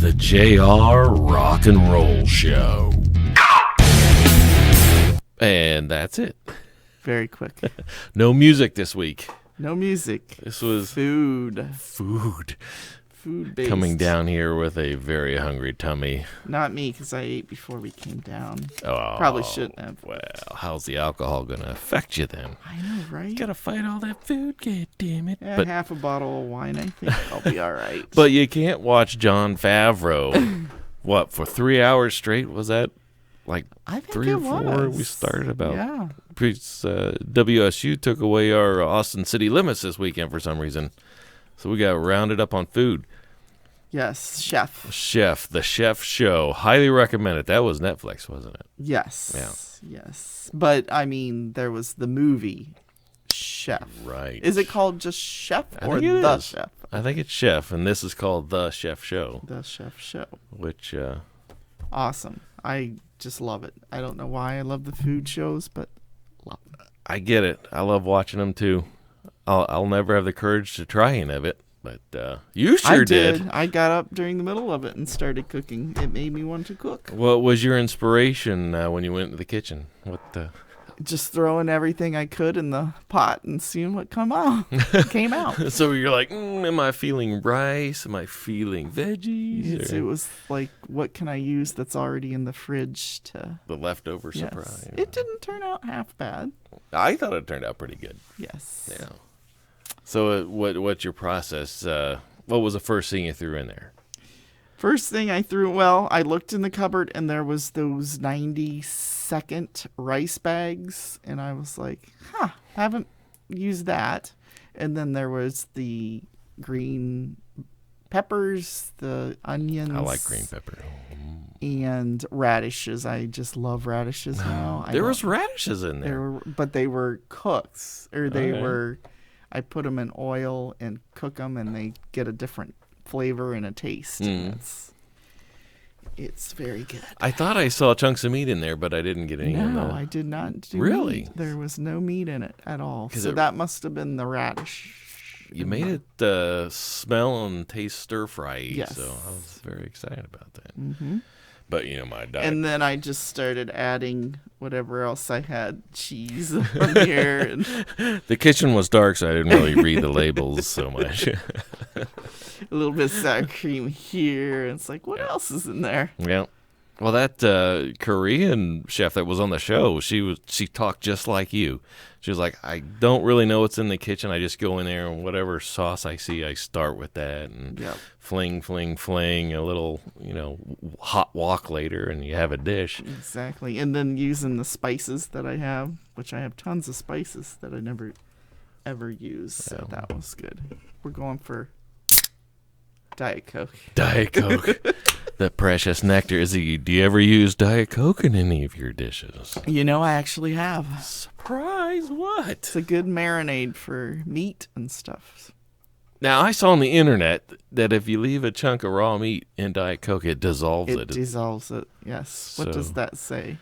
The JR Rock and Roll Show. And that's it. Very quick. No music this week. No music. This was food. Food-based. Coming down here with a very hungry tummy. Not me, because I ate before we came down. Oh, probably shouldn't have. Well, how's the alcohol going to affect you then? I know, right? You got to fight all that food, god damn it. Yeah, half a bottle of wine, I think I'll be all right. But you can't watch Jon Favreau, for 3 hours straight? Was that like I think 3 or 4 we started about? Yeah. WSU took away our Austin city limits this weekend for some reason. So we got rounded up on food. Yes, Chef. The Chef Show. Highly recommend it. That was Netflix, wasn't it? Yes. Yeah. Yes. But, I mean, there was the movie Chef. Right. Is it called just Chef or think it The is. Chef? I think it's Chef, and this is called The Chef Show. The Chef Show. Which, awesome. I just love it. I don't know why I love the food shows, but love it. I get it. I love watching them, too. I'll never have the courage to try any of it, but you sure did. I got up during the middle of it and started cooking. It made me want to cook. What was your inspiration when you went into the kitchen? Just throwing everything I could in the pot and seeing what came out. So you're like, am I feeling rice? Am I feeling veggies? It was like, what can I use that's already in the fridge to... The leftover surprise. It didn't turn out half bad. I thought it turned out pretty good. Yes. Yeah. So what's your process? What was the first thing you threw in there? First thing I threw, I looked in the cupboard and there was those 90-second rice bags. And I was like, haven't used that. And then there was the green peppers, the onions. I like green pepper. And radishes. I just love radishes now. There was radishes in there. But they were cooked. Or I put them in oil and cook them and they get a different flavor and a taste. And it's very good. I thought I saw chunks of meat in there, but I didn't get any. No, I did not do Really? meat. There was no meat in it at all. So that must have been the radish. You made it smell and taste stir-fry. Yes. So I was very excited about that. Mm-hmm. But, my diet. And then I just started adding whatever else I had, cheese on here. And the kitchen was dark, so I didn't really read the labels so much. a little bit of sour cream here. And it's like, what else is in there? Yeah. Well, that Korean chef that was on the show, she talked just like you. She was like, I don't really know what's in the kitchen. I just go in there and whatever sauce I see, I start with that and fling, a little, hot walk later, and you have a dish. Exactly. And then using the spices that I have, which I have tons of spices that I never ever use. So that was good. We're going for Diet Coke. Diet Coke. The precious nectar. Do you ever use Diet Coke in any of your dishes? I actually have. Surprise, what? It's a good marinade for meat and stuff. Now, I saw on the internet that if you leave a chunk of raw meat in Diet Coke, it dissolves it. It dissolves it, yes. What does that say?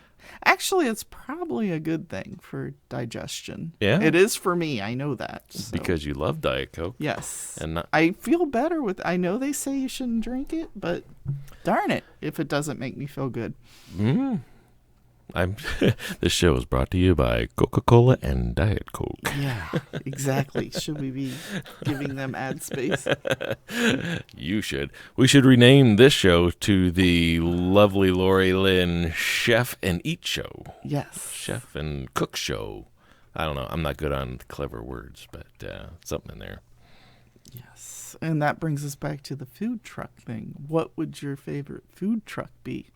Actually, it's probably a good thing for digestion. Yeah? It is for me. I know that. So. Because you love Diet Coke. Yes. And I feel better with... I know they say you shouldn't drink it, but darn it if it doesn't make me feel good. This show is brought to you by Coca-Cola and Diet Coke. Yeah, exactly. Should we be giving them ad space? You should. We should rename this show to the lovely Lori Lynn Chef and Eat Show. Yes. Chef and Cook Show. I don't know. I'm not good on clever words, but something in there. Yes. And that brings us back to the food truck thing. What would your favorite food truck be?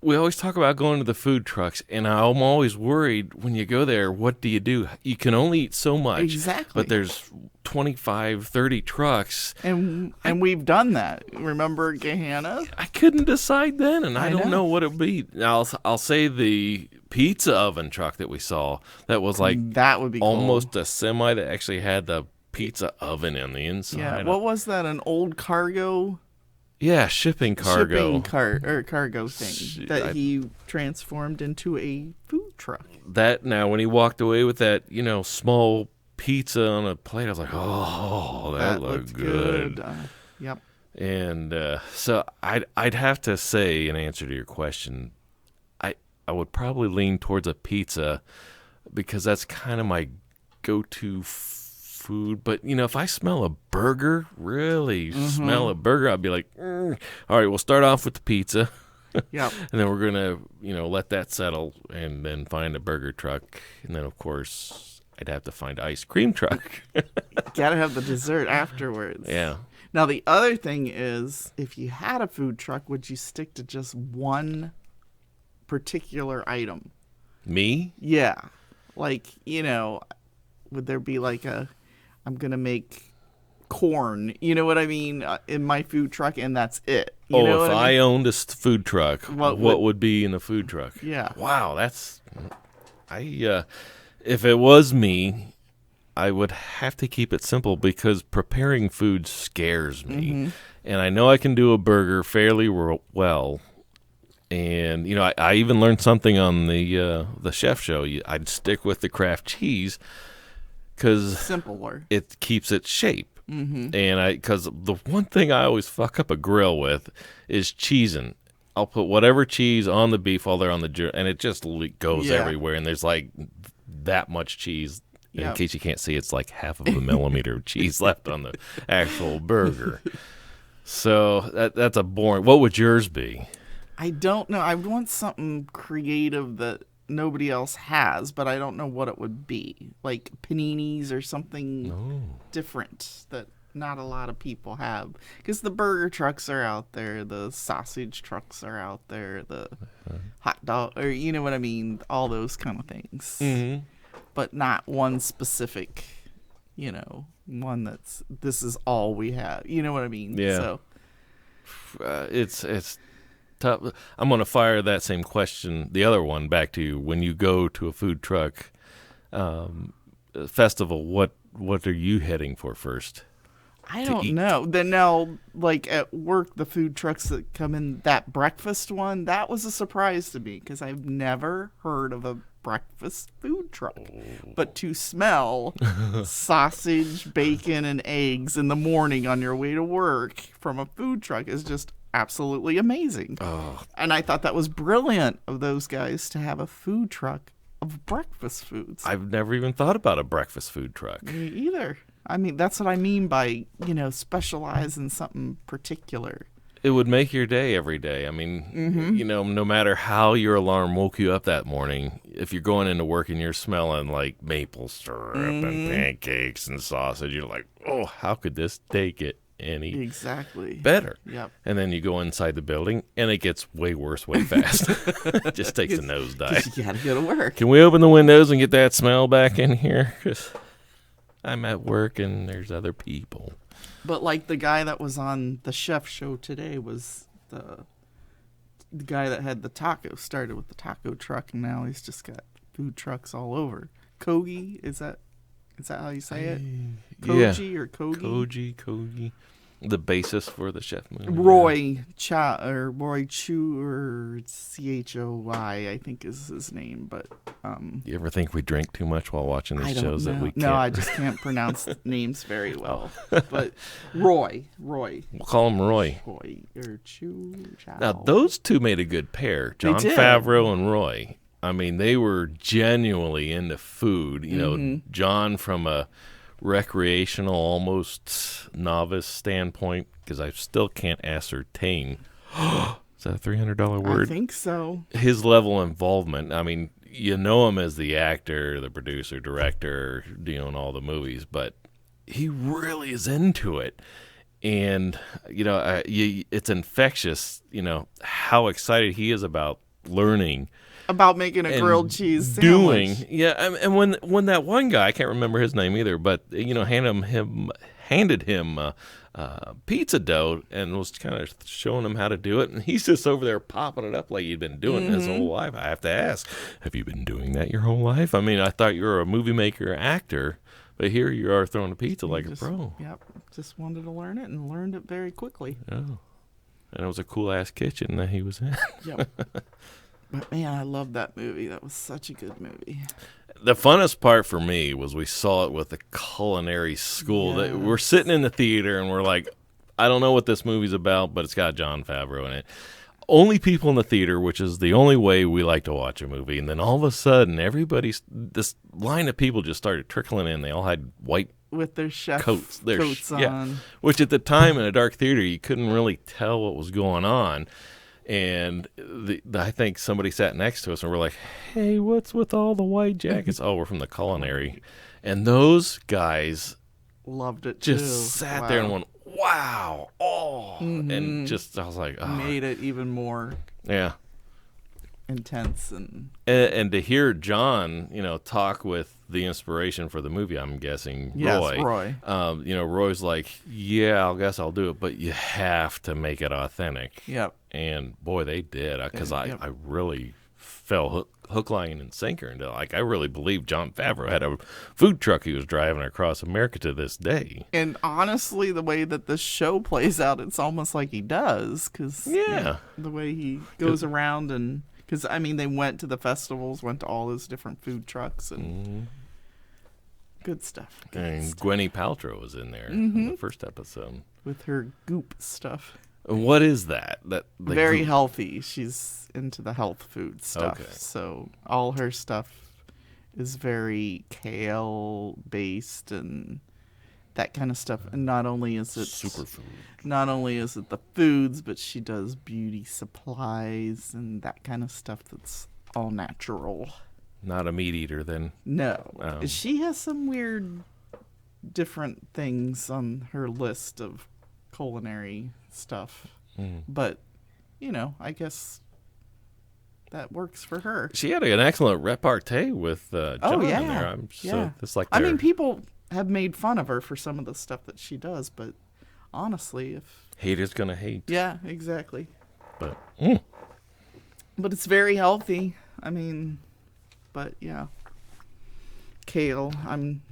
We always talk about going to the food trucks, and I'm always worried when you go there, what do? You can only eat so much. Exactly. But there's 25, 30 trucks. And we've done that. Remember Gehenna? I couldn't decide then, and I don't know what it would be. I'll say the pizza oven truck that we saw, that was like that would be almost cool. a semi that actually had the pizza oven in the inside. Yeah, what was that, an old cargo? Yeah, shipping cargo. Cargo thing that he transformed into a food truck. That now, when he walked away with that, small pizza on a plate, I was like, oh, that looked good. Yep. And so I'd have to say, in answer to your question, I would probably lean towards a pizza because that's kind of my go-to food. But, if I smell a burger, really smell a burger, I'd be like, all right, we'll start off with the pizza. Yep. And then we're going to, let that settle and then find a burger truck. And then, of course, I'd have to find an ice cream truck. Gotta have the dessert afterwards. Yeah. Now, the other thing is, if you had a food truck, would you stick to just one particular item? Me? Yeah. Like, would there be like I'm going to make corn, you know what I mean, in my food truck, and that's it. You know if what I mean? owned a food truck, what would be in a food truck? Yeah. Wow, if it was me, I would have to keep it simple because preparing food scares me. And I know I can do a burger fairly well. And, I even learned something on the chef show. I'd stick with the Kraft cheese because simpler. It keeps its shape. And because the one thing I always fuck up a grill with is cheesing. I'll put whatever cheese on the beef while they're on the and it just goes everywhere. And there's like that much cheese. And in case you can't see, it's like half of a millimeter of cheese left on the actual burger. So that's a boring. What would yours be? I don't know. I want something creative that nobody else has, but I don't know what it would be. Like paninis or something different that not a lot of people have. Because the burger trucks are out there, the sausage trucks are out there, the hot dog, or you know what I mean? All those kind of things. Mm-hmm. But not one specific, one this is all we have. You know what I mean? Yeah. So it's tough. I'm going to fire that same question, the other one, back to you. When you go to a food truck festival, what are you heading for first? I don't know. Then now, like at work, the food trucks that come in, that breakfast one, that was a surprise to me because I've never heard of a breakfast food truck. But to smell sausage, bacon, and eggs in the morning on your way to work from a food truck is just absolutely amazing. And I thought that was brilliant of those guys to have a food truck of breakfast foods. I've never even thought about a breakfast food truck. Me either. I mean, that's what I mean by, specialize in something particular. It would make your day every day. I mean, no matter how your alarm woke you up that morning, if you're going into work and you're smelling like maple syrup and pancakes and sausage, you're like, oh, how could this day get any better? Yep. And then you go inside the building and it gets way worse way fast. It just takes a nosedive. You got to go to work. Can we open the windows and get that smell back in here? Because I'm at work and there's other people. But like the guy that was on the chef show today was the guy that had the taco, started with the taco truck, and now he's just got food trucks all over. Kogi, is that how you say it? Koji or Kogi? Koji. The basis for the chef movie. Roy Chu or CHOY, I think is his name. But you ever think we drink too much while watching these shows that we can't? No, I just can't pronounce names very well. But Roy. We'll call him Roy. Roy or Chu. Now those two made a good pair, Jon Favreau and Roy. I mean, they were genuinely into food. Jon from a recreational, almost novice standpoint, because I still can't ascertain. Is that a $300 word? I think so. His level of involvement. I mean, you know him as the actor, the producer, director, doing all the movies, but he really is into it. And, it's infectious, how excited he is about learning. About making a grilled cheese sandwich. And when that one guy, I can't remember his name either, but handed him pizza dough and was kind of showing him how to do it, and he's just over there popping it up like he'd been doing it his whole life. I have to ask, have you been doing that your whole life? I mean, I thought you were a movie maker, actor, but here you are throwing a pizza like a pro. Yep, just wanted to learn it and learned it very quickly. Oh, and it was a cool ass kitchen that he was in. Yep. But man, I love that movie. That was such a good movie. The funnest part for me was we saw it with the culinary school. That we're sitting in the theater and we're like, I don't know what this movie's about, but it's got Jon Favreau in it. Only people in the theater, which is the only way we like to watch a movie. And then all of a sudden, this line of people just started trickling in. They all had white with their chef coats on. Yeah, which at the time in a dark theater, you couldn't really tell what was going on. And I think somebody sat next to us and we're like, hey, what's with all the white jackets? Oh, we're from the culinary. And those guys loved it just sat there and went, wow, oh. And just, I was like, oh. Made it even more intense. And to hear John, talk with the inspiration for the movie, I'm guessing Roy. Roy's like, yeah, I guess I'll do it, but you have to make it authentic. Yep. And boy, they did, because I really fell hook, line, and sinker into I really believe Jon Favreau had a food truck he was driving across America to this day. And honestly, the way that the show plays out, it's almost like he does, because the way he goes around and. Because, they went to the festivals, went to all those different food trucks, and good stuff. Gwyneth Paltrow was in there in the first episode. With her goop stuff. What is that? Very goop? Healthy. She's into the health food stuff. Okay. So all her stuff is very kale-based and that kind of stuff. And not only is it superfood. Not only is it the foods, but she does beauty supplies and that kind of stuff that's all natural. Not a meat eater then. No. She has some weird different things on her list of culinary stuff. But, I guess that works for her. She had an excellent repartee with John in there. It's like people have made fun of her for some of the stuff that she does, but honestly, if haters gonna hate. Yeah, exactly. But it's very healthy. But yeah, kale. I'm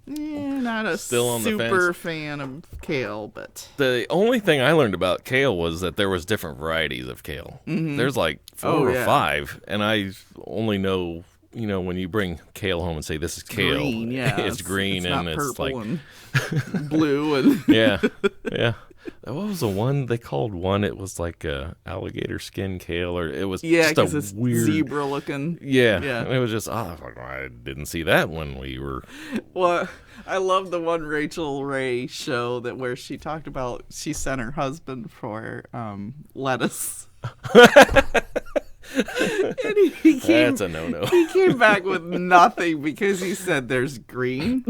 not a super fan of kale, but the only thing I learned about kale was that there was different varieties of kale. There's like 4 or 5, and I only know. When you bring kale home and say this is kale, green, it's green, it's and not it's purple like and blue and yeah. What was the one they called one? It was like alligator skin kale, or it was just a weird zebra looking. Yeah. And it was just I didn't see that when we were. Well, I love the one Rachel Ray show where she talked about she sent her husband for lettuce. And that's a no-no. He came back with nothing because he said there's green,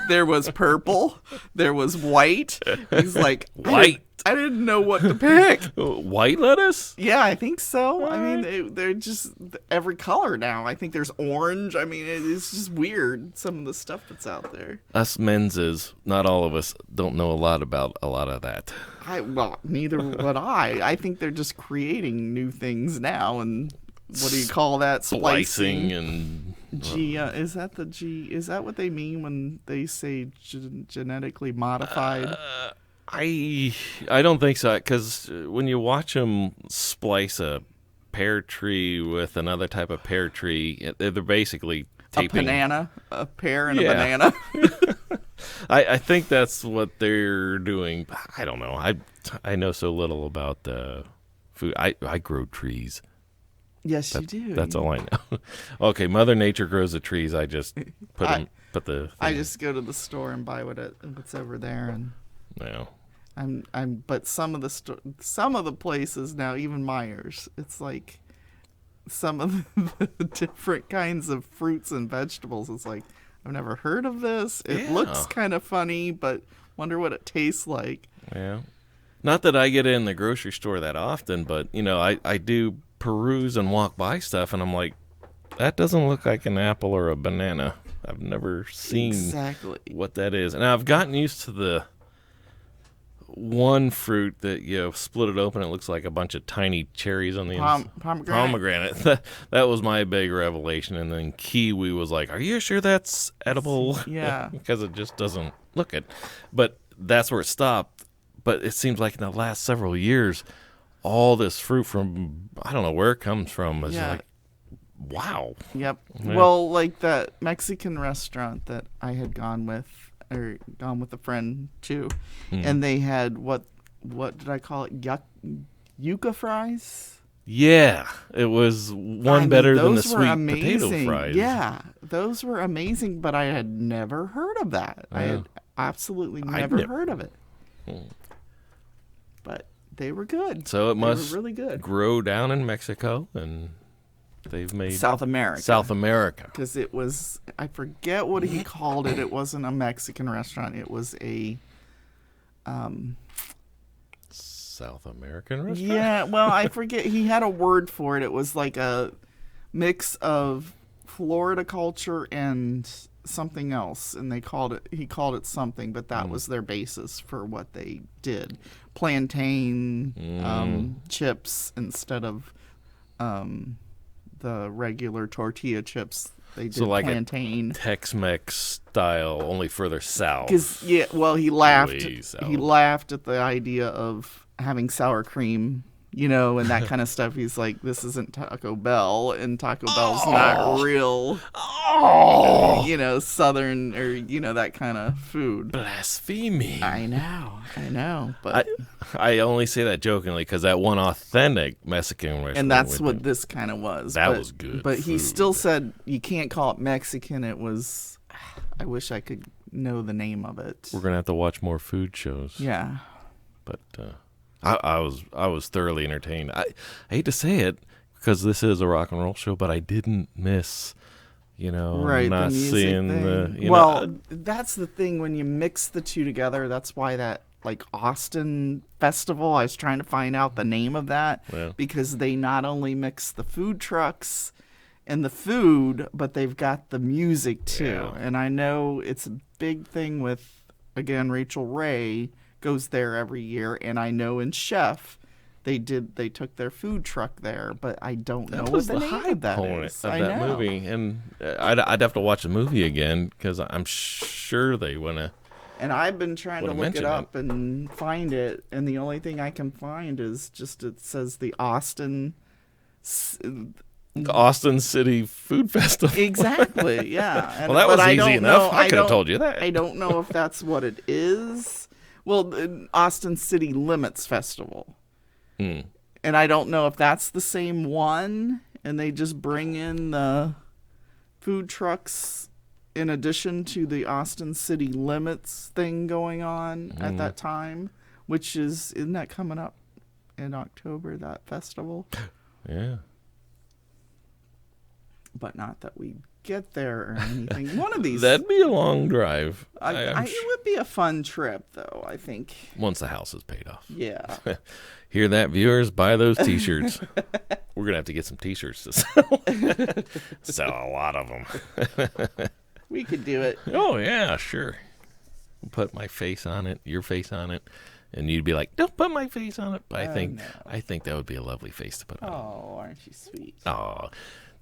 there was purple, there was white. He's like, white? I didn't know what to pick. White lettuce? Yeah, I think so. They're just every color now. I think there's orange. It's just weird, some of the stuff that's out there. Us menses, not all of us, don't know a lot about a lot of that. Neither would I. I think they're just creating new things now, and what do you call that? Splicing and is that the G? Is that what they mean when they say genetically modified? I don't think so, because when you watch them splice a pear tree with another type of pear tree, they're basically taping a pear and a banana. I think that's what they're doing. I don't know. I know so little about food. I grow trees. Yes, you do. That's all I know. Okay, Mother Nature grows the trees. I just put the. I just go to the store and buy what's over there, and. No. But some of the places now, even Myers, it's like some of the different kinds of fruits and vegetables. It's like, I've never heard of this. It looks kind of funny, but wonder what it tastes like. Yeah. Not that I get in the grocery store that often, but, I do peruse and walk by stuff, and I'm like, that doesn't look like an apple or a banana. I've never seen what that is. And I've gotten used to the one fruit that split it open, it looks like a bunch of tiny cherries on the pomegranate. That was my big revelation. And then kiwi was like, are you sure that's edible? Yeah. Because it just doesn't look it. But that's where it stopped. But it seems like in the last several years, all this fruit from, I don't know where it comes from, is like, wow. Yep. Yeah. Well, like that Mexican restaurant that I had gone with a friend too, and they had what what did I call it? Yucca fries. Yeah, it was one better than the those were sweet potato amazing. fries. Yeah, those were amazing, but I had never heard of that. I had absolutely never heard of it. But they were good. So it must were really good. grow down in Mexico, and they've made South America. South America. Because it was, I forget what he called it. It wasn't a Mexican restaurant. It was a South American restaurant? Yeah, well, I forget. He had a word for it. It was like a mix of Florida culture and something else, and he called it something, but that was their basis for what they did. Plantain chips instead of the regular tortilla chips. They did like plantain. Tex-Mex style, only further south. Because he laughed. Way south. He laughed at the idea of having sour cream, and that kind of stuff. He's like, "This isn't Taco Bell, and Taco Bell's not real, Southern or that kind of food." Blasphemy. I know, but I only say that jokingly because that one authentic Mexican restaurant, and that's what this kind of was. That was good. But he food. still said you can't call it Mexican. It was. I wish I could know the name of it. We're gonna have to watch more food shows. Yeah. But I was thoroughly entertained. I hate to say it because this is a rock and roll show, but I didn't miss, right, not the music seeing thing. That's the thing when you mix the two together. That's why that Austin Festival. I was trying to find out the name of that because they not only mix the food trucks and the food, but they've got the music too. Yeah. And I know it's a big thing with, again, Rachel Ray goes there every year, and I know in Chef they took their food truck there, but I don't know what the name of that is. I know. Movie, and I'd have to watch the movie again because I'm sure they want to. And I've been trying to look it up and find it, and the only thing I can find is just it says the Austin City Food Festival. Exactly, yeah. And, well, that was easy enough. I could have told you that. I don't know if that's what it is. Well, the Austin City Limits Festival. And I don't know if that's the same one, and they just bring in the food trucks in addition to the Austin City Limits thing going on at that time, which isn't that coming up in October, that festival? Yeah. But not that we get there or anything. One of these. That'd be a long drive. It would be a fun trip, though, I think. Once the house is paid off. Yeah. Hear that, viewers? Buy those T-shirts. We're going to have to get some T-shirts to sell. Sell a lot of them. We could do it. Oh, yeah, sure. Put my face on it, your face on it, and you'd be like, don't put my face on it. But I think that would be a lovely face to put on. Oh, aren't you sweet? Oh,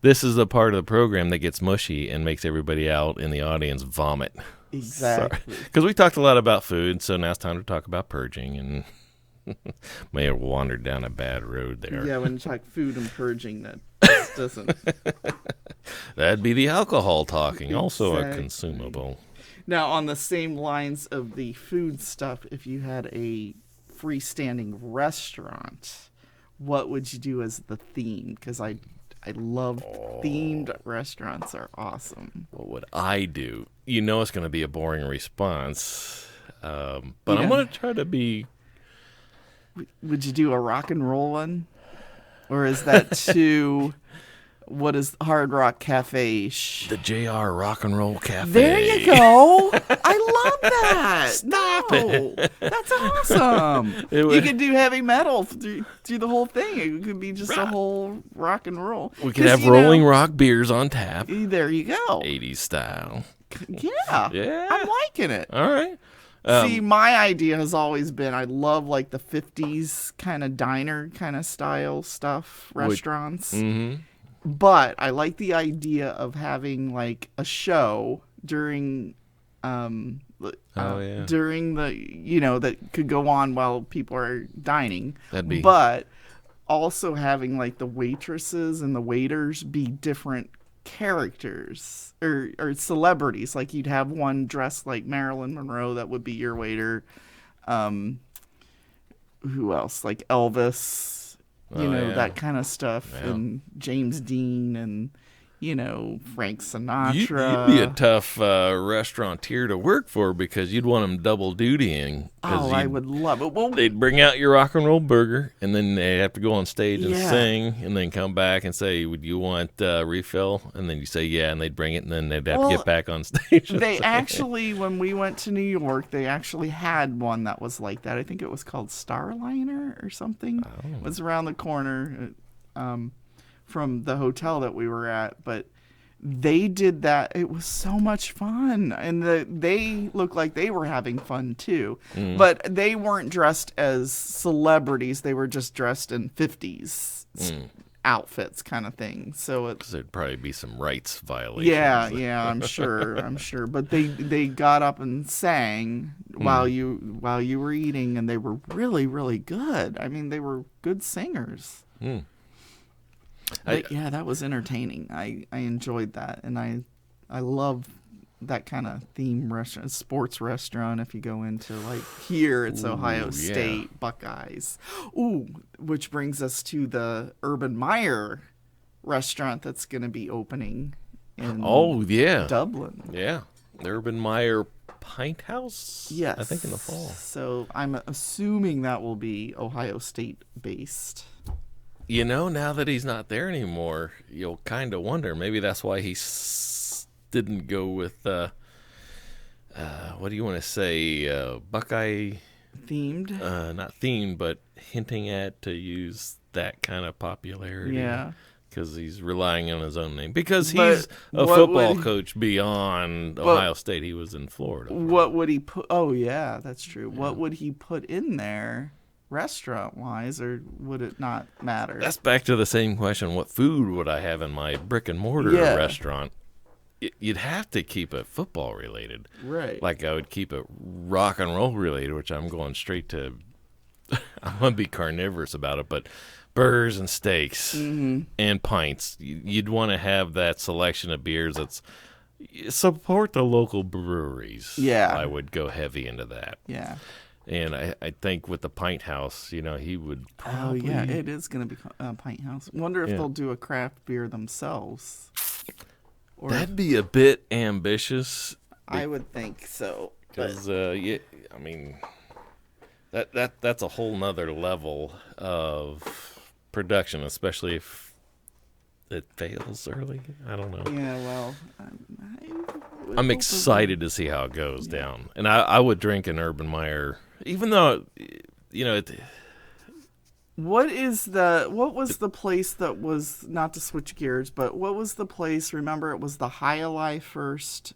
this is the part of the program that gets mushy and makes everybody out in the audience vomit. Exactly. Because we talked a lot about food, so now it's time to talk about purging, and may have wandered down a bad road there. Yeah, when you talk food and purging, that just doesn't. That'd be the alcohol talking, also a Exactly. consumable. Now, on the same lines of the food stuff, if you had a freestanding restaurant, what would you do as the theme? Because I love themed restaurants are awesome. What would I do? You know it's going to be a boring response, but Yeah. I'm going to try to be... Would you do a rock and roll one? Or is that too... What is Hard Rock Cafe-ish? The JR Rock and Roll Cafe. There you go. I love that. Stop it. That's awesome. You could do heavy metal through the whole thing. It could be just a whole rock and roll. We could have Rolling Rock beers on tap. There you go. 80s style. Yeah. Yeah. I'm liking it. All right. See, my idea has always been I love like the 50s kind of diner kind of style stuff, restaurants. Mm-hmm. But I like the idea of having like a show during during the that could go on while people are dining. But also having like the waitresses and the waiters be different characters or celebrities. Like you'd have one dressed like Marilyn Monroe that would be your waiter. who else? Like Elvis, Oh, yeah. that kind of stuff, Yeah. and James Dean, and Frank You'd be a Sinatra. tough restaurateur to work for because you'd want them double dutying because Oh, I would love it. Well, they'd bring out your rock and roll burger and then they'd have to go on stage and yeah. sing and then come back and say, "Would you want refill?" And then you say, "Yeah," and they'd bring it and then they'd have to Well, get back on stage. And they say, actually, when we went to New York, they actually had one that was like that. I think it was called Starliner or something. It was around the corner from the hotel that we were at, but they did that. It was so much fun, and they looked like they were having fun too. But they weren't dressed as celebrities; they were just dressed in 50s outfits, kind of thing. So it's there'd probably be some rights violations. yeah, I'm sure. But they got up and sang while you were eating, and they were really, really good. I mean, they were good singers. But yeah, that was entertaining. I enjoyed that, and I love that kind of theme restaurant, sports restaurant. If you go into like here, it's Ohio State Buckeyes. Ooh, which brings us to the Urban Meyer restaurant that's going to be opening in Dublin. Yeah, the Urban Meyer Pint House. Yes, I think in the fall. So I'm assuming that will be Ohio State based. Now that he's not there anymore, you'll kind of wonder. Maybe that's why he didn't go with, what do you want to say, Buckeye? Themed? Not themed, but hinting at to use that kind of popularity. Yeah. Because he's relying on his own name. Because he's a football coach beyond Ohio State. He was in Florida. What would he put? Oh, yeah, that's true. Yeah. What would he put in there? Restaurant-wise, or would it not matter? That's back to the same question. What food would I have in my brick-and-mortar restaurant? You'd have to keep it football-related. Right. Like I would keep it rock and roll-related, which I'm going straight to... I'm going to be carnivorous about it, but burgers and steaks and pints. You'd want to have that selection of beers that's... Support the local breweries. Yeah. I would go heavy into that. Yeah. And I think with the Pint House, he would probably... Oh, yeah, it is going to be a Pint House. Wonder if they'll do a craft beer themselves. Or that'd be a bit ambitious. I would think so. Because, I mean, that's a whole nother level of production, especially if it fails early. I don't know. Yeah, well... I'm excited to see how it goes down. And I would drink an Urban Meyer... Even though, what was the place that was, not to switch gears, but what was the place? Remember, it was the High Alive first,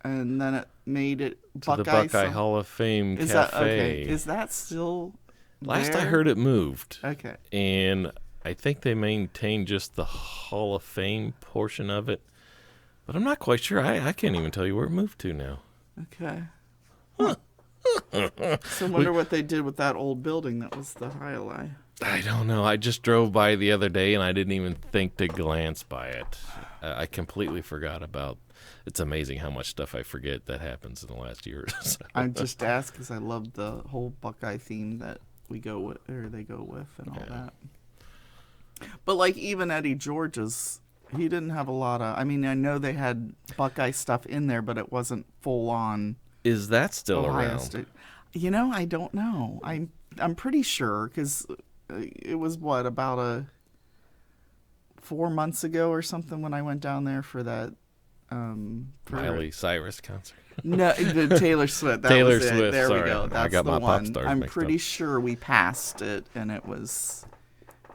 and then it made it Buckeye. The Buckeye Hall of Fame Cafe. That okay? Is that still Last there? I heard, it moved. Okay. And I think they maintained just the Hall of Fame portion of it, but I'm not quite sure. I can't even tell you where it moved to now. Okay. Huh. So I wonder what they did with that old building that was the High Alive. I don't know. I just drove by the other day and I didn't even think to glance by it. I completely forgot about. It's amazing how much stuff I forget that happens in the last year or so. I just asked because I love the whole Buckeye theme that we go with, or they go with, and all that. But like even Eddie George's, he didn't have a lot of. I mean, I know they had Buckeye stuff in there, but it wasn't full on. Is that still Ohio around? State. I don't know. I'm pretty sure because it was about 4 months ago or something when I went down there for that. Miley Cyrus concert. No, the Taylor Swift. Taylor Swift. Swift. There sorry. we go. That's I got the my one. pop stars I'm mixed pretty up. sure we passed it, and it was.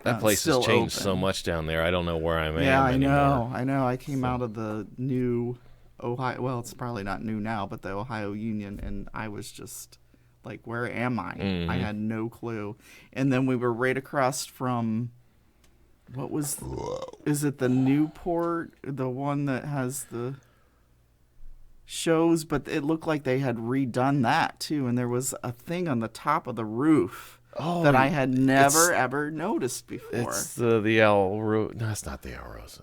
That place has changed open. so much down there. I don't know where I'm at. Yeah, I anymore. know. I came out of the new Ohio. Well, it's probably not new now, but the Ohio Union, and I was just like, "Where am I?" Mm-hmm. I had no clue. And then we were right across from. What was? Is it the Newport? The one that has the shows, but it looked like they had redone that too, and there was a thing on the top of the roof. That I had never ever noticed before. It's the El Rosa. No, it's not the El Rosa.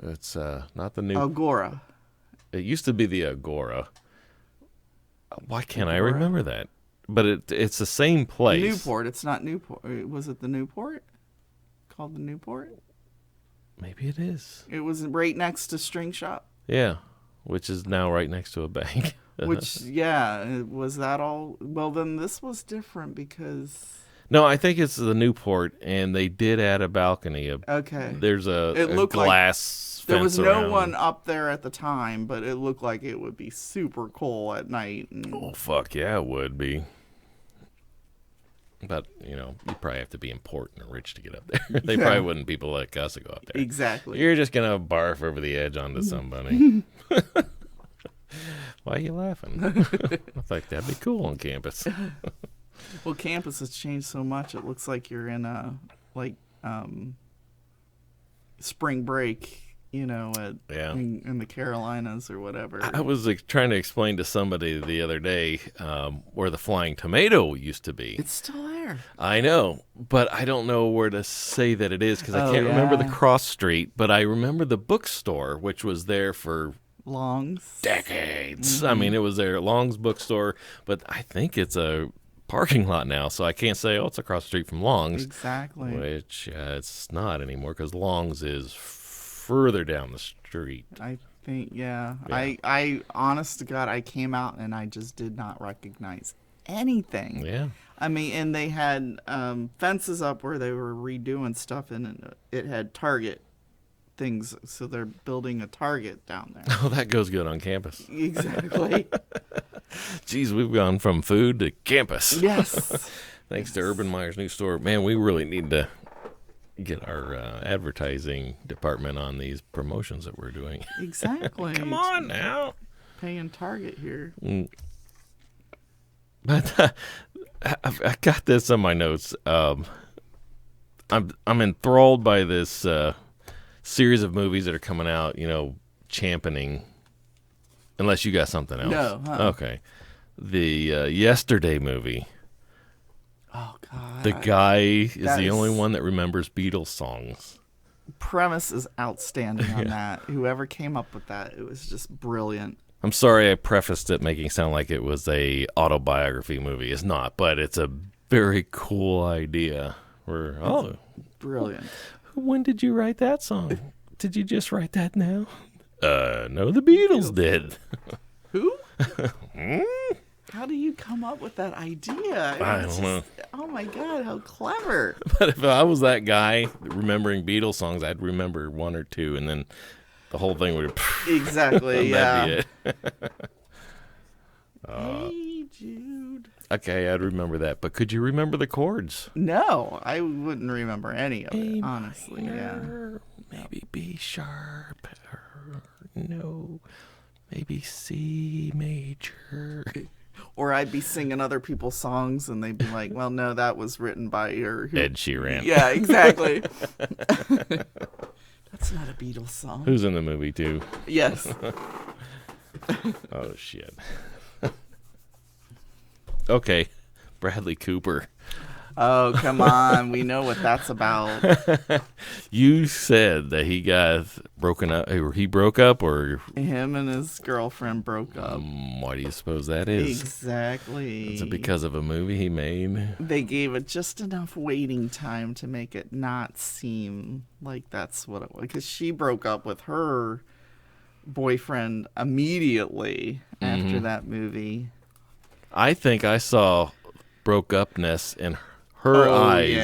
It's not the new Agora. It used to be the Agora. Why can't I remember that? but it's the same place. Newport. It's not Newport. Was it the Newport? Called the Newport? Maybe it is. It was right next to String Shop. Yeah, which is now right next to a bank. Which, yeah, was that all? Well, then this was different because... No, I think it's the Newport, and they did add a balcony. Okay. There's a looked glass there fence was no around. one up there at the time, but it looked like it would be super cool at night. And... Oh, fuck yeah, it would be. But, you probably have to be important and rich to get up there. They probably wouldn't people like us to go up there. Exactly. You're just going to barf over the edge onto somebody. Why are you laughing? I think that'd be cool on campus. Well, campus has changed so much. It looks like you're in spring break, in the Carolinas or whatever. I was trying to explain to somebody the other day where the Flying Tomato used to be. It's still there. I know, but I don't know where to say that it is because I can't remember the cross street, but I remember the bookstore, which was there for Long's. decades. Mm-hmm. I mean, it was there at Long's bookstore, but I think it's a parking lot now, so I can't say, it's across the street from Long's. Exactly. Which it's not anymore because Long's is further down the street. I think, yeah. I honest to God, I came out and I just did not recognize anything. Yeah. I mean, and they had fences up where they were redoing stuff, and it had Target things, so they're building a Target down there. Oh, that goes good on campus. Exactly. Geez, we've gone from food to campus. Yes. Thanks to Urban Meyer's new store. Man, we really need to get our advertising department on these promotions that we're doing. Exactly. Come on now. Paying Target here. But I got this on my notes. I'm enthralled by this series of movies that are coming out, championing. Unless you got something else. No. Okay. The Yesterday movie. Oh, God. The guy is the only one that remembers Beatles songs. Premise is outstanding on that. Whoever came up with that, it was just brilliant. I'm sorry I prefaced it making it sound like it was a autobiography movie. It's not, but it's a very cool idea. Brilliant. When did you write that song? Did you just write that now? No, the Beatles did. Who? How do you come up with that idea? I don't know. Oh my God, how clever. But if I was that guy remembering Beatles songs, I'd remember one or two, and then the whole thing would... Exactly, yeah. That'd be it. Hey, Jude. Okay, I'd remember that. But could you remember the chords? No, I wouldn't remember any of it, A honestly. minor, maybe B sharp. No, maybe C major. Or I'd be singing other people's songs, and they'd be like, well, no, that was written by Ed Sheeran. Yeah, exactly. That's not a Beatles song. Who's in the movie, too? Yes. Oh, shit. Okay, Bradley Cooper. Oh, come on. We know what that's about. You said that he got broken up, or he broke up, or... Him and his girlfriend broke up. Why do you suppose that is? Exactly. Is it because of a movie he made? They gave it just enough waiting time to make it not seem like that's what it was. Because she broke up with her boyfriend immediately after that movie. I think I saw broke upness in her eyes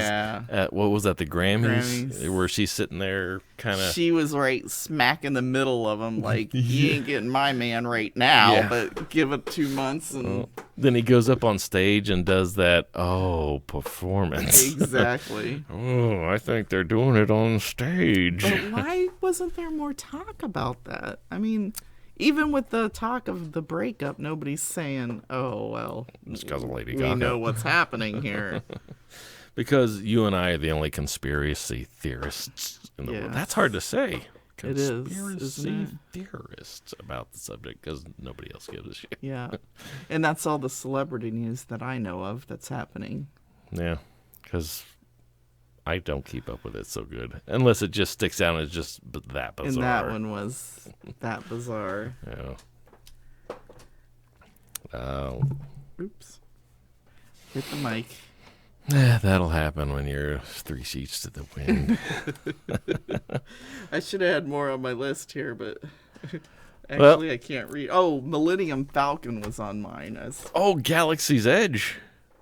at, what was that, the Grammys? Where she's sitting there kind of... She was right smack in the middle of him, like, you ain't getting my man right now, but give it 2 months. And then he goes up on stage and does that, performance. Exactly. I think they're doing it on stage. But why wasn't there more talk about that? I mean... Even with the talk of the breakup, nobody's saying, oh, well, it's because of Lady Gaga. We know what's happening here. Because you and I are the only conspiracy theorists in the world. That's hard to say. Conspiracy theorists about the subject because nobody else gives a shit. Yeah. And that's all the celebrity news that I know of that's happening. Yeah. Because I don't keep up with it so good. Unless it just sticks out as just that bizarre. And that one was that bizarre. Yeah. Oops. Hit the mic. That'll happen when you're 3 sheets to the wind. I should have had more on my list here, but actually I can't read. Oh, Millennium Falcon was on mine. Galaxy's Edge.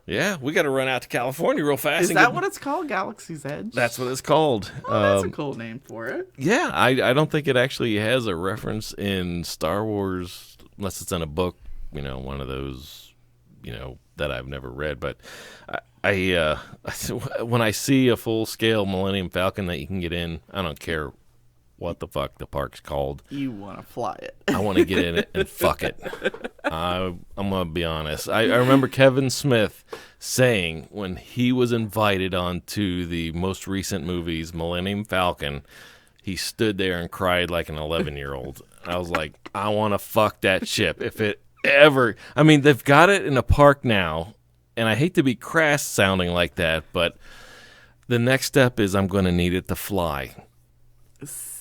Yeah, we got to run out to California real fast. Is that what it's called? Galaxy's Edge? That's what it's called. Oh, that's a cool name for it. Yeah, I don't think it actually has a reference in Star Wars, unless it's in a book, one of those, that I've never read. But I when I see a full-scale Millennium Falcon that you can get in, I don't care what the fuck the park's called. You want to fly it. I want to get in it and fuck it. I'm going to be honest. I remember Kevin Smith saying when he was invited onto the most recent movies, Millennium Falcon, he stood there and cried like an 11-year-old. I was like, I want to fuck that ship. If it ever... I mean, they've got it in a park now, and I hate to be crass sounding like that, but the next step is I'm going to need it to fly.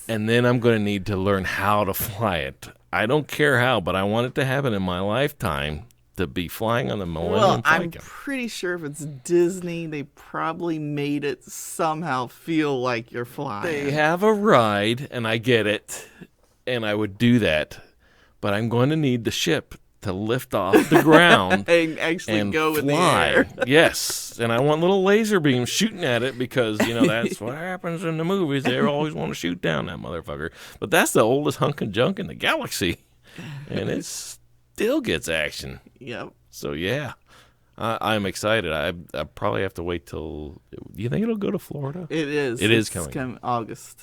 And then I'm going to need to learn how to fly it. I don't care how, but I want it to happen in my lifetime to be flying on the Millennium Falcon. I'm pretty sure if it's Disney, they probably made it somehow feel like you're flying. They have a ride, and I get it, and I would do that. But I'm going to need the ship to lift off the ground and actually go fly. in the air. Yes, and I want little laser beams shooting at it because, that's what happens in the movies. They always want to shoot down that motherfucker. But that's the oldest hunk of junk in the galaxy, and it still gets action. Yep. So, yeah, I'm excited. I probably have to wait till... Do you think it'll go to Florida? It is. It's coming. August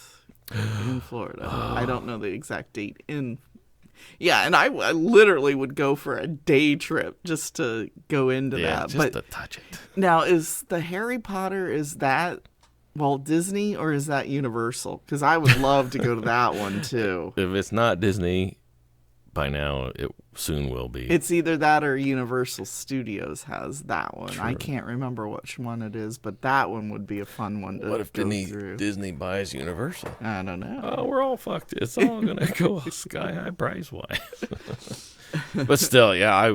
in Florida. I don't know the exact date in Yeah, and I literally would go for a day trip just to go into that. Just to touch it. Now, is the Harry Potter, is that Walt Disney or is that Universal? Because I would love to go to that one, too. If it's not Disney, by now it soon will be. It's either that or Universal Studios has that one. True. I can't remember which one it is, but that one would be a fun one to What if go through. Disney buys Universal? I don't know. Oh, we're all fucked. It's all going to go sky high price wise. But still, yeah,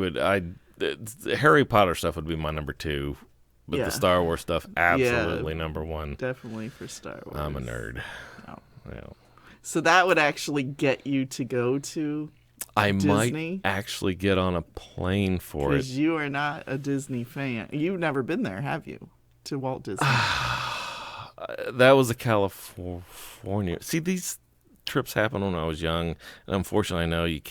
the Harry Potter stuff would be my number 2. But the Star Wars stuff, absolutely number 1. Definitely for Star Wars. I'm a nerd. Oh. Yeah. So that would actually get you to go to Disney? Might actually get on a plane for it. Because you are not a Disney fan. You've never been there, have you? To Walt Disney. That was a California. See, these trips happened when I was young, and unfortunately,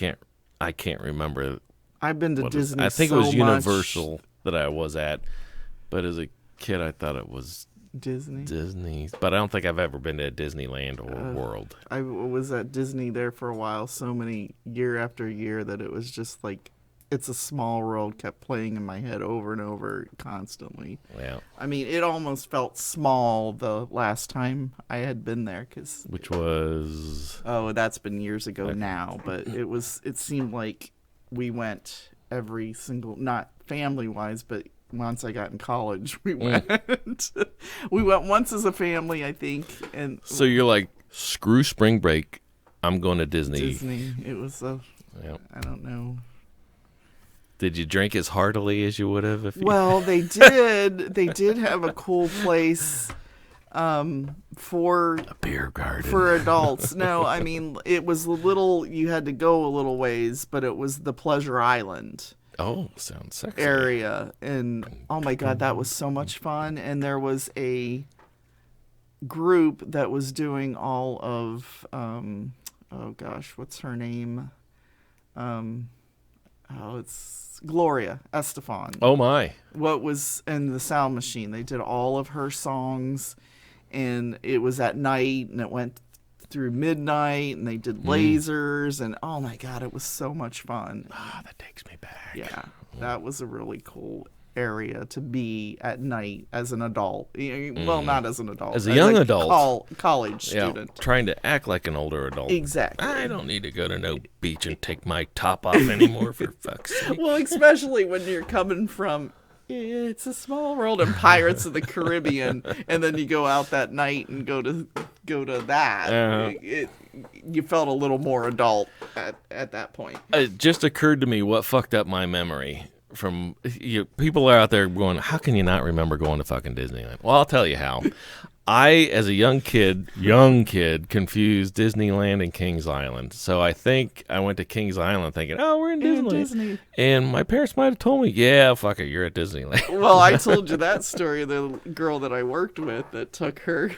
I can't remember. I've been to Disney. I think it was Universal that I was at, but as a kid, I thought it was Disney. But I don't think I've ever been to Disneyland or World. I was at Disney there for a while, so many year after year that it was just like It's a Small World kept playing in my head over and over constantly. Yeah. I mean, it almost felt small the last time I had been there. Which was... Oh, that's been years ago now, but it seemed like we went every single, not family-wise, but once I got in college, we went. We went once as a family, I think. And so you're like, screw spring break, I'm going to Disney. It was I don't know. Did you drink as heartily as you would have? Well, they did. They did have a cool place for a beer garden for adults. No, I mean it was you had to go a little ways, but it was the Pleasure Island. Oh, sounds sexy. Area, and oh my god, that was so much fun. And there was a group that was doing all of oh gosh, what's her name? It's Gloria Estefan. Oh my. And the Sound Machine. They did all of her songs, and it was at night, and it went through midnight, and they did lasers, and oh my god, it was so much fun. That takes me back. Yeah, that was a really cool area to be at night as an adult. Well, not as an adult. As a young adult. College student. Trying to act like an older adult. Exactly. I don't need to go to no beach and take my top off anymore, for fuck's sake. Well, especially when you're coming from It's a Small World and Pirates of the Caribbean, and then you go out that night and go to that. You felt a little more adult at that point. It just occurred to me what fucked up my memory people are out there going, how can you not remember going to fucking Disneyland? Well, I'll tell you how. I, as a young kid, confused Disneyland and Kings Island. So I think I went to Kings Island thinking, oh, we're in Disneyland. Disney. And my parents might have told me, yeah, fuck it, you're at Disneyland. Well, I told you that story. The girl that I worked with that took her,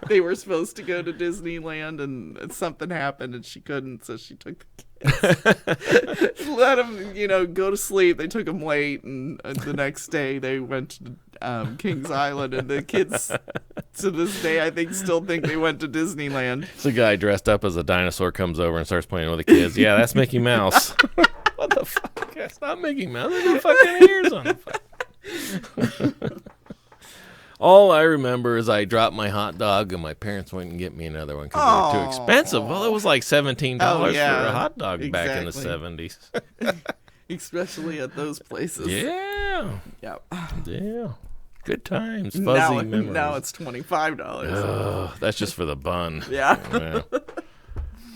they were supposed to go to Disneyland and something happened and she couldn't, so she took the kids. Let them, go to sleep. They took them late, and the next day they went to Kings Island, and the kids, to this day, I think, still think they went to Disneyland. It's a guy dressed up as a dinosaur comes over and starts playing with the kids. Yeah, that's Mickey Mouse. What the fuck? That's not Mickey Mouse. There's no fucking ears on it. All I remember is I dropped my hot dog and my parents went and get me another one because they were too expensive. Well, it was like $17 for a hot dog back in the 70s. Especially at those places. Yeah. Yep. Yeah. Good times. Fuzzy memories. Now it's $25. That's just for the bun. Yeah.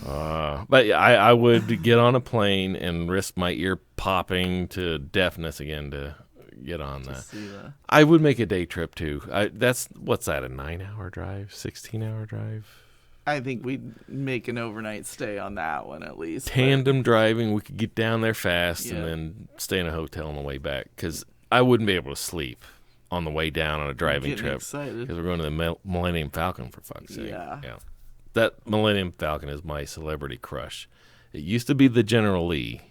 But yeah, I would get on a plane and risk my ear popping to deafness again to get on that. I would make a day trip too. What's that, a 9-hour drive, 16-hour drive? I think we'd make an overnight stay on that one at least. Tandem driving, we could get down there fast and then stay in a hotel on the way back because I wouldn't be able to sleep on the way down on a driving trip because we're going to the Millennium Falcon, for fuck's sake. Yeah. That Millennium Falcon is my celebrity crush. It used to be the General Lee.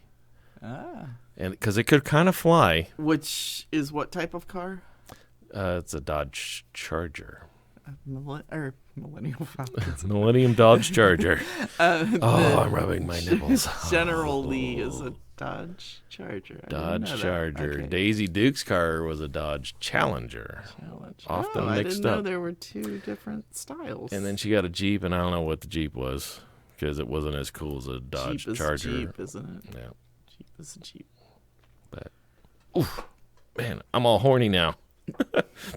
And because it could kind of fly. Which is what type of car? It's a Dodge Charger. Millennium Falcon. Millennium Dodge Charger. I'm rubbing my nipples. General Lee is a Dodge Charger. Dodge Charger. Okay. Daisy Duke's car was a Dodge Challenger. Often mixed up. I didn't know there were two different styles. And then she got a Jeep, and I don't know what the Jeep was because it wasn't as cool as a Dodge Charger. Jeep, isn't it? Yeah. Jeep is a Jeep. But, man, I'm all horny now.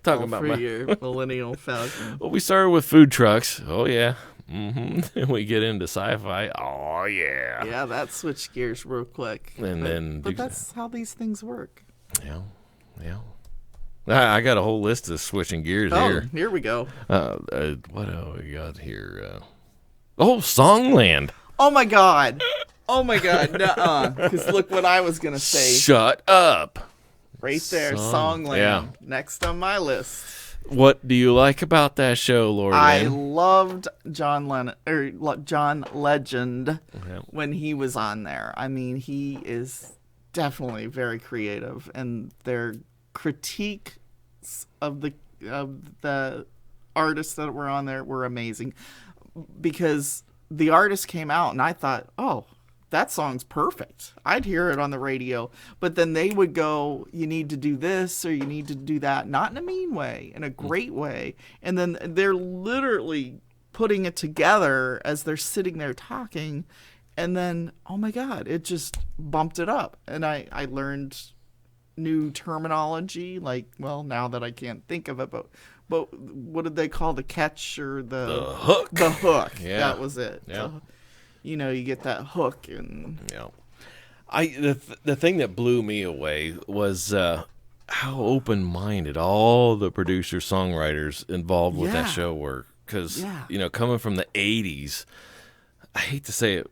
Talking about your Millennial Falcon. Well, we started with food trucks. Oh yeah. And we get into sci-fi. Oh yeah. Yeah, that switched gears real quick. But that's how these things work. Yeah. I got a whole list of switching gears here. Here we go. What do we got here? Songland. Oh my god. Nuh-uh. Because look what I was gonna say. Shut up. Right there, Songland. Yeah. Next on my list. What do you like about that show, Lord? I loved John Legend when he was on there. I mean, he is definitely very creative, and their critiques of the artists that were on there were amazing. Because the artist came out, and I thought, that song's perfect. I'd hear it on the radio. But then they would go, you need to do this or you need to do that. Not in a mean way, in a great way. And then they're literally putting it together as they're sitting there talking. And then, oh my God, it just bumped it up. And I learned new terminology. Now that I can't think of it, but what did they call the catch or the hook? The hook. Yeah. That was it. Yeah. You get that hook and the thing that blew me away was how open-minded all the producers, songwriters involved with that show were. Because coming from the '80s, I hate to say it.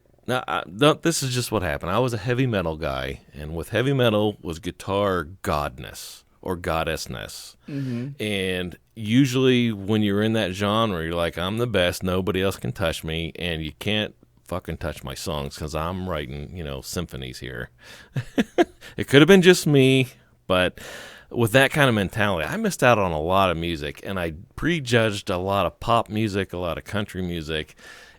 This is just what happened. I was a heavy metal guy, and with heavy metal was guitar godness or goddessness. Mm-hmm. And usually when you're in that genre, you're like, I'm the best, nobody else can touch me, and you can't fucking touch my songs because I'm writing, symphonies here. It could have been just me, but with that kind of mentality, I missed out on a lot of music, and I prejudged a lot of pop music, a lot of country music,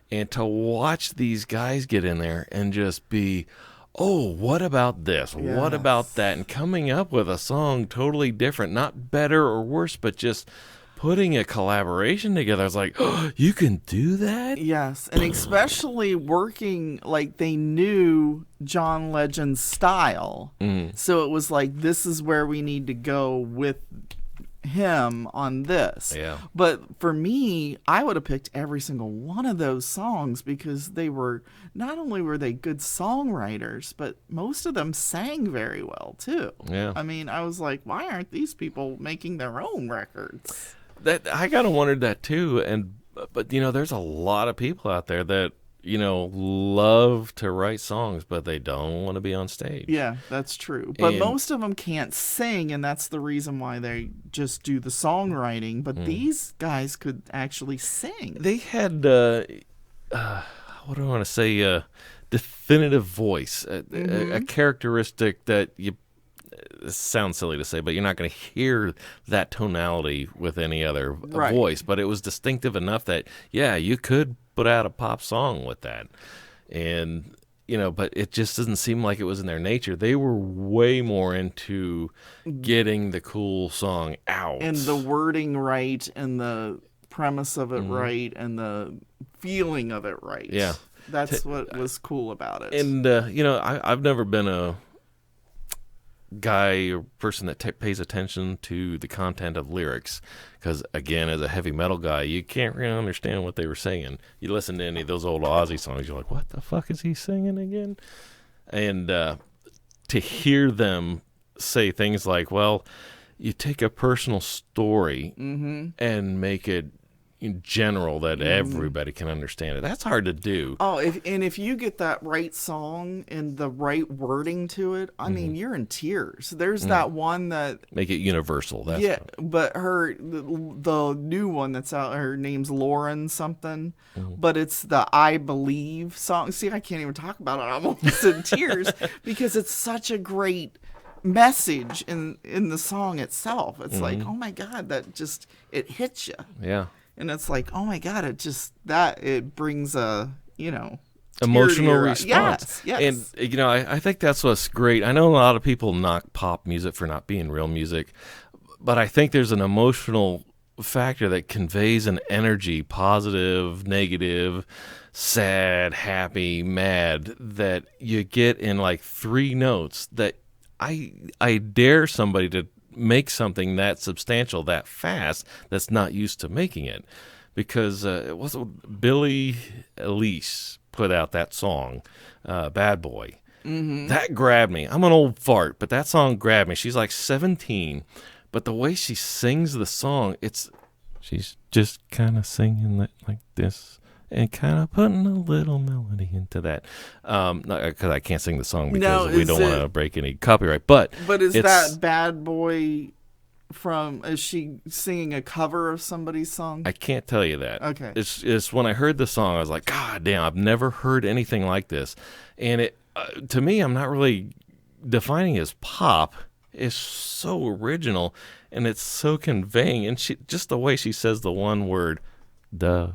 and to watch these guys get in there and just be, what about this? Yes. What about that? And coming up with a song totally different, not better or worse, but just putting a collaboration together. I was like, you can do that? Yes, and especially working like they knew John Legend's style. Mm. So it was like, this is where we need to go with him on this. Yeah. But for me, I would have picked every single one of those songs because they were not only were they good songwriters, but most of them sang very well too. Yeah. I mean, I was like, why aren't these people making their own records? That I kind of wondered that too, but there's a lot of people out there that love to write songs, but they don't want to be on stage. Yeah, that's true. But And- most of them can't sing, and that's the reason why they just do the songwriting. But these guys could actually sing. They had what do I want to say? Definitive voice, a characteristic that it sounds silly to say, but you're not going to hear that tonality with any other Right. voice. But it was distinctive enough that, yeah, you could put out a pop song with that. And, but it just doesn't seem like it was in their nature. They were way more into getting the cool song out. And the wording right, and the premise of it right, and the feeling of it right. Yeah. That's what was cool about it. And, I've never been a guy or person that pays attention to the content of lyrics because, again, as a heavy metal guy, you can't really understand what they were saying. You listen to any of those old Ozzy songs, you're like, what the fuck is he singing again? And to hear them say things like, well, you take a personal story and make it in general that everybody can understand it. That's hard to do. Oh, if you get that right song and the right wording to it, I mean, you're in tears. There's that one that Make it universal. That's but the new one that's out, her name's Lauren something, but it's the I Believe song. See, I can't even talk about it. I'm almost in tears because it's such a great message in the song itself. It's like, oh my God, that just, it hits you. Yeah. And it's like, oh my God, it brings a, Emotional tear to response. Yes. And, I think that's what's great. I know a lot of people knock pop music for not being real music, but I think there's an emotional factor that conveys an energy, positive, negative, sad, happy, mad, that you get in like 3 notes that I dare somebody to make something that substantial that fast that's not used to making it, because it was Billie Eilish put out that song, Bad Boy. That grabbed me. I'm an old fart, but that song grabbed me. She's like 17, but the way she sings the song, she's just kind of singing it like this and kind of putting a little melody into that. Because I can't sing the song because we don't want to break any copyright. But is that Bad Boy is she singing a cover of somebody's song? I can't tell you that. Okay. It's when I heard the song, I was like, God damn, I've never heard anything like this. And it to me, I'm not really defining it as pop. It's so original and it's so conveying. And just the way she says the one word, duh.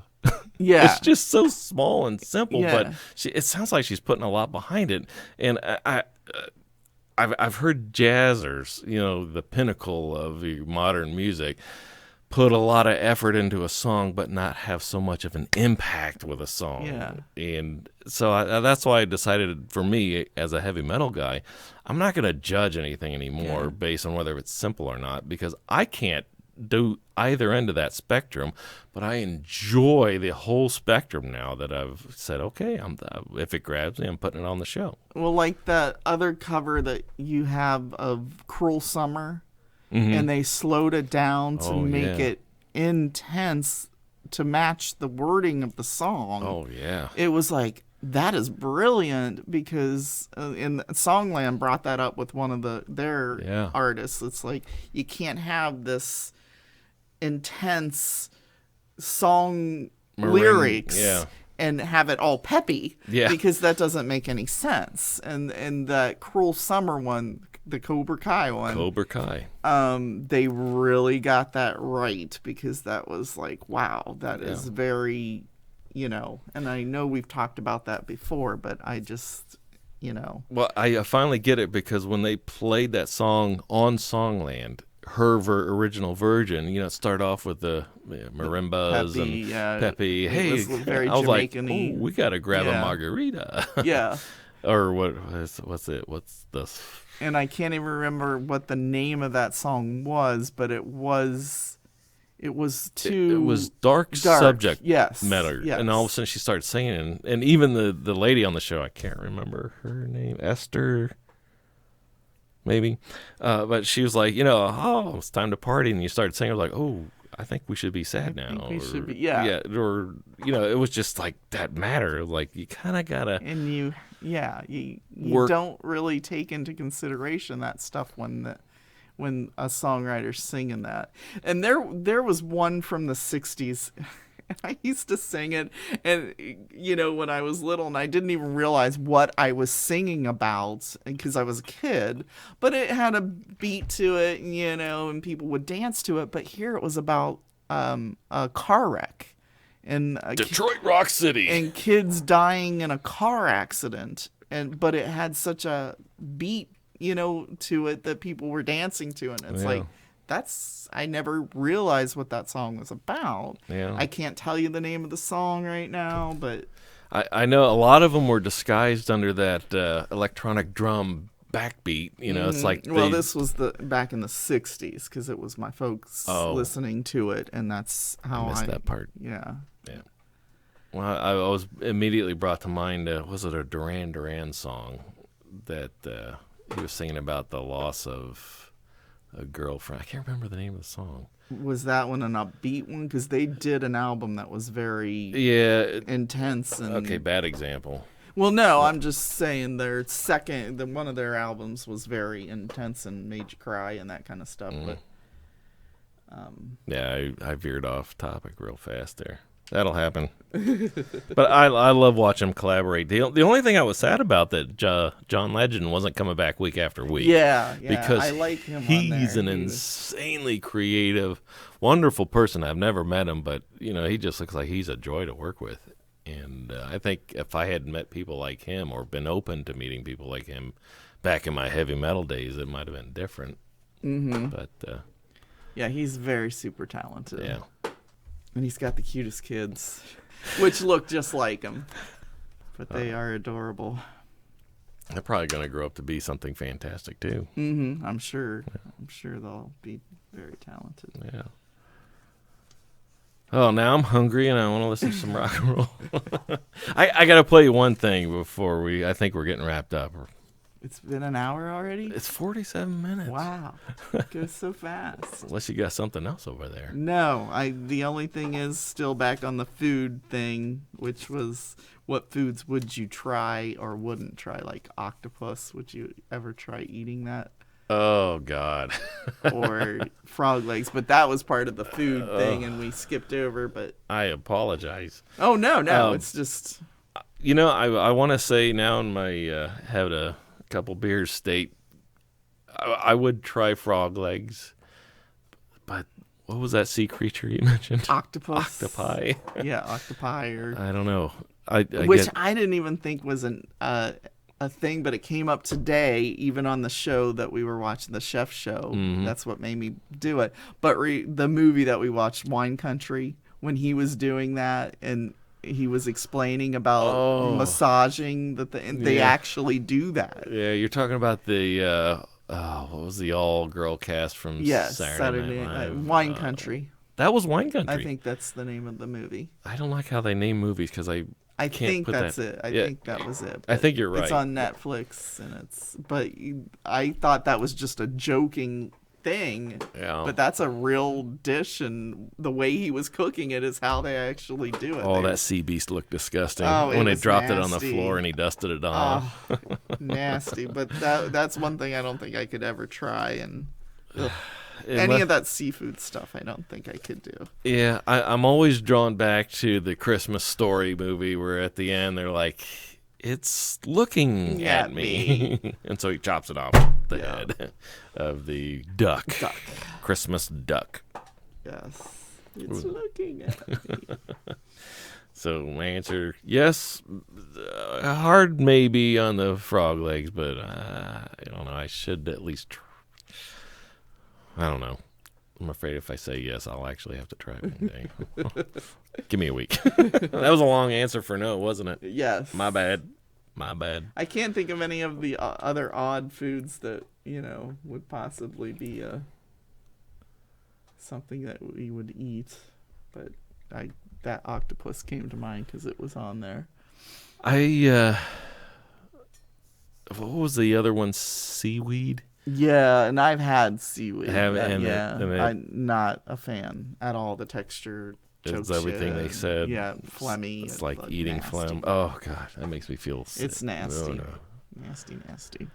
Yeah. It's just so small and simple, Yeah. but it sounds like she's putting a lot behind it. And I've heard jazzers, the pinnacle of modern music, put a lot of effort into a song, but not have so much of an impact with a song. Yeah. And so that's why I decided, for me, as a heavy metal guy, I'm not going to judge anything anymore based on whether it's simple or not, because I can't do either end of that spectrum, but I enjoy the whole spectrum now that I've said, okay, if it grabs me, I'm putting it on the show. Well, like that other cover that you have of Cruel Summer, and they slowed it down to make it intense to match the wording of the song. Oh, yeah. It was like, that is brilliant, because in Songland brought that up with one of their artists. It's like, you can't have this intense song lyrics and have it all peppy, because that doesn't make any sense. And that Cruel Summer one, the Cobra Kai one, they really got that right, because that was like, wow, that is very, and I know we've talked about that before, but I just, Well, I finally get it, because when they played that song on Songland, her original version, it started off with the marimbas peppy, and peppy. Hey, was very I was like, Jamaican-y. we got to grab a margarita. Yeah. Or what's it? What's this? And I can't even remember what the name of that song was, but it was too It was dark subject Yes. matter. Yes. And all of a sudden she started singing. And even the lady on the show, I can't remember her name, Esther, maybe. But she was like, it's time to party. And you started singing. I was like, oh, I think we should be sad now. think we should be, yeah. Yeah, or, it was just like that matter. Like, you kind of got to. And you don't really take into consideration that stuff when a songwriter's singing that. And there was one from the 60s. I used to sing it, and when I was little, and I didn't even realize what I was singing about because I was a kid, but it had a beat to it, and people would dance to it. But here it was about a car wreck and Detroit Rock City and kids dying in a car accident, but it had such a beat to it that people were dancing to it. And it's like, I never realized what that song was about. Yeah. I can't tell you the name of the song right now, but I know a lot of them were disguised under that electronic drum backbeat. It's like this was back in the 60s because it was my folks listening to it, and that's how I missed that part. Yeah. Yeah. Well, I was immediately brought to mind, was it a Duran Duran song that he was singing about the loss of a girlfriend? I can't remember the name of the song. Was that one an upbeat one? Because they did an album that was very intense. And okay, bad example. Well, no, I'm just saying their one of their albums was very intense and made you cry and that kind of stuff. Mm-hmm. But I veered off topic real fast there. That'll happen. But I love watching them collaborate. The only thing I was sad about that John Legend wasn't coming back week after week. Yeah. Because I like him. He's an insanely creative, wonderful person. I've never met him, but he just looks like he's a joy to work with. And I think if I had met people like him or been open to meeting people like him back in my heavy metal days, it might have been different. Mm-hmm. But yeah, he's very super talented. Yeah. And he's got the cutest kids, which look just like him. But they are adorable. They're probably going to grow up to be something fantastic, too. Mm-hmm. I'm sure. Yeah. I'm sure they'll be very talented. Yeah. Oh, now I'm hungry and I want to listen to some rock and roll. I got to play you one thing before I think we're getting wrapped up. It's been an hour already? It's 47 minutes. Wow. It goes so fast. Unless you got something else over there. No. The only thing is still back on the food thing, which was what foods would you try or wouldn't try? Like octopus. Would you ever try eating that? Oh, God. Or frog legs. But that was part of the food thing, and we skipped over. But I apologize. Oh, no. It's just... I want to say now in my having a couple beers state, I would try frog legs, but what was that sea creature you mentioned? Octopus. Octopi. Yeah, octopi. Or I don't know. I didn't even think was a thing, but it came up today, even on the show that we were watching, the Chef Show. Mm-hmm. That's what made me do it. But the movie that we watched, Wine Country, when he was doing that and he was explaining about massaging they actually do that. Yeah, you're talking about the what was the all-girl cast from Saturday Night Live? Wine Country. That was Wine Country. I think that's the name of the movie. I don't like how they name movies because I think that's it. I think that was it. I think you're right. It's on Netflix, and but I thought that was just a joking thing. Yeah. But that's a real dish, and the way he was cooking it is how they actually do it. Oh, that sea beast looked disgusting when they dropped it on the floor and he dusted it off. Nasty. But that's one thing I don't think I could ever try, and any of that seafood stuff I don't think I could do. Yeah, I'm always drawn back to the Christmas Story movie where at the end they're like, it's looking at me. And so he chops it off the head of the duck. Christmas duck. Yes. It's looking at me. So my answer, yes. Hard maybe on the frog legs, but I don't know. I should at least I don't know. I'm afraid if I say yes, I'll actually have to try it one day. Give me a week. That was a long answer for no, wasn't it? Yes. My bad. My bad. I can't think of any of the other odd foods that, would possibly be something that we would eat. But that octopus came to mind because it was on there. What was the other one? Seaweed? Yeah, and I've had seaweed. I'm not a fan at all. The texture it's everything they said. Yeah, phlegmy. It's like eating nasty. phlegm. Oh god, that makes me feel sick. It's nasty. Oh, no. Nasty.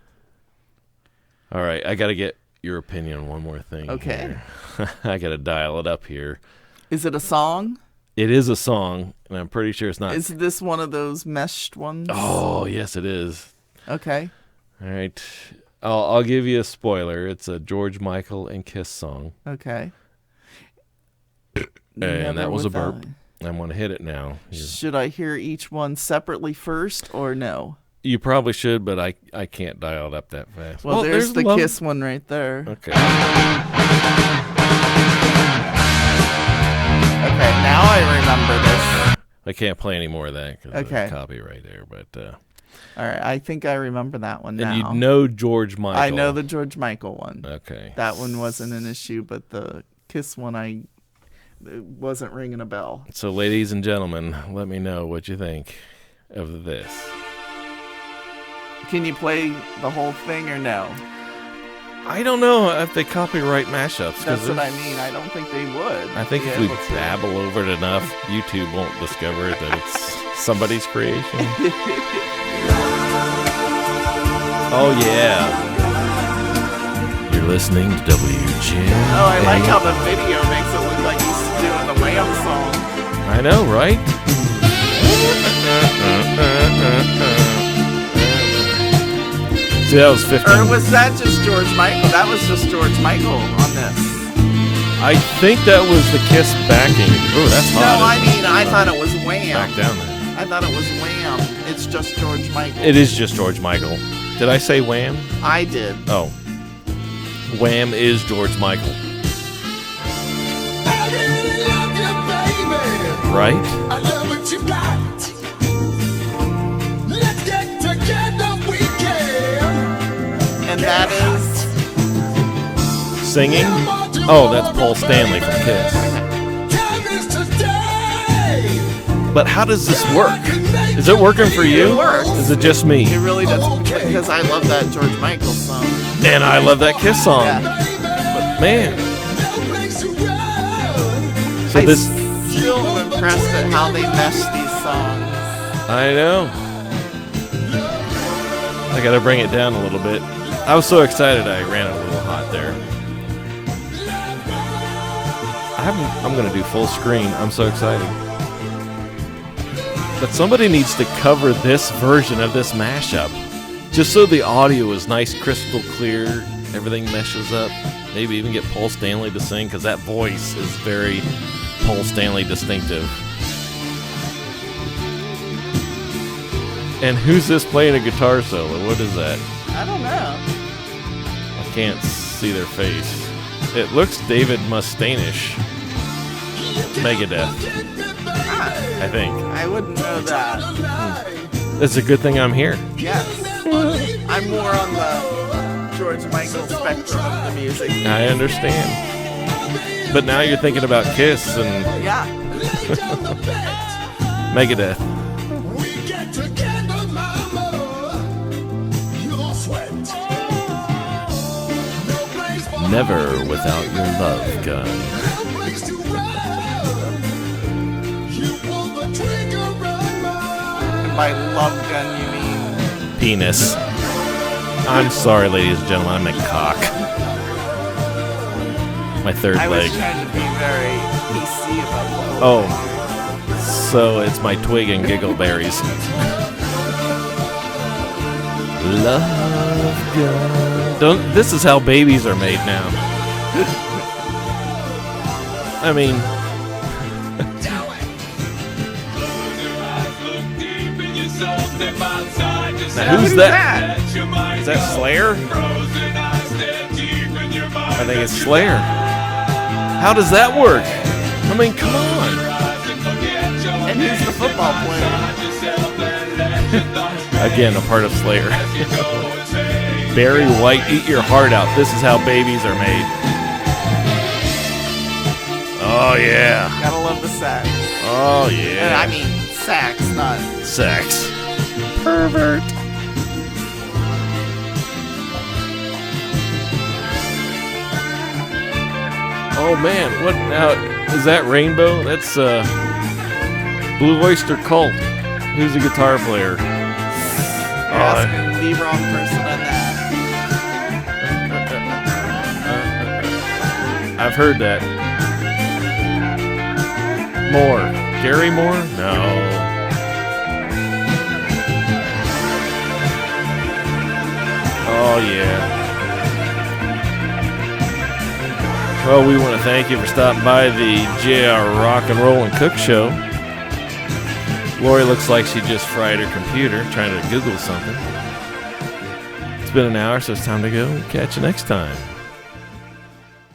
All right, I got to get your opinion on one more thing. Okay. I got to dial it up here. Is it a song? It is a song, and I'm pretty sure it's not. Is this one of those meshed ones? Oh, yes, it is. Okay. All right. I'll give you a spoiler. It's a George Michael and Kiss song. Okay. And that was a burp. I'm going to hit it now. Should I hear each one separately first or no? You probably should, but I can't dial it up that fast. Well, there's the Kiss one right there. Okay. Okay, now I remember this. I can't play any more of that because Okay. of the copyright there. But all right, I think I remember that one now. and you know George Michael. I know the George Michael one. Okay. That one wasn't an issue, but the Kiss one, it wasn't ringing a bell. So, ladies and gentlemen, let me know what you think of this. Can you play the whole thing or no? I don't know if they copyright mashups. That's what I mean. I don't think they would. I think if we babble over it enough, YouTube won't discover it that it's somebody's creation. Oh, yeah. You're listening to WGN. Oh, I like how the video makes it look like he's doing the Wham song. I know, right? See, that was 15. Or was that just George Michael? That was just George Michael on this. I think that was the Kiss backing. Oh, that's hot. No, I mean, I thought it was Wham. Back down there. I thought it was Wham. It's just George Michael. It is just George Michael. Did I say Wham? I did. Oh. Wham is George Michael. I really love you, baby. Right? I love what you got. Let's get together, we can. And that is... Singing? Oh, that's Paul Stanley from Kiss. Time is today. But how does this work? Is it working for you? It works. Is it just me? It really does, because I love that George Michael song. And I love that Kiss song. Yeah. But man, so I this... still am impressed at how they mesh these songs. I know. I gotta bring it down a little bit. I was so excited I ran it a little hot there. I'm gonna do full screen. I'm so excited. But somebody needs to cover this version of this mashup. Just so the audio is nice, crystal clear, everything meshes up. Maybe even get Paul Stanley to sing, because that voice is very Paul Stanley distinctive. And who's this playing a guitar solo? What is that? I don't know. I can't see their face. It looks David Mustaine-ish. Megadeth, I think. I wouldn't know that. It's a good thing I'm here. Yes. I'm more on the George Michael spectrum of the music. I understand. But now you're thinking about Kiss and Yeah. Megadeth. Never without your love gun. And by love gun, you mean... Penis. I'm sorry, ladies and gentlemen, I meant cock. My third I was leg. trying to be very PC about the whole Oh, so it's my twig and giggleberries. Love gun. This is how babies are made now. I mean, now who's that? Is that Slayer? I think it's Slayer. How does that work? I mean, come on. And who's the football player? Again, a part of Slayer. Barry White, Eat Your Heart Out. This is how babies are made. Oh, yeah. Gotta love the sax. Oh, And yeah. I mean, sax, not Sex. Pervert. Oh, man. What now? Is that Rainbow? That's Blue Oyster Cult. Who's the guitar player? You're asking the wrong person on that. I've heard that. Moore. Gary Moore? No. Oh, yeah. Well, we want to thank you for stopping by the JR Rock and Roll and Cook Show. Lori looks like she just fried her computer trying to Google something. It's been an hour, so it's time to go. Catch you next time.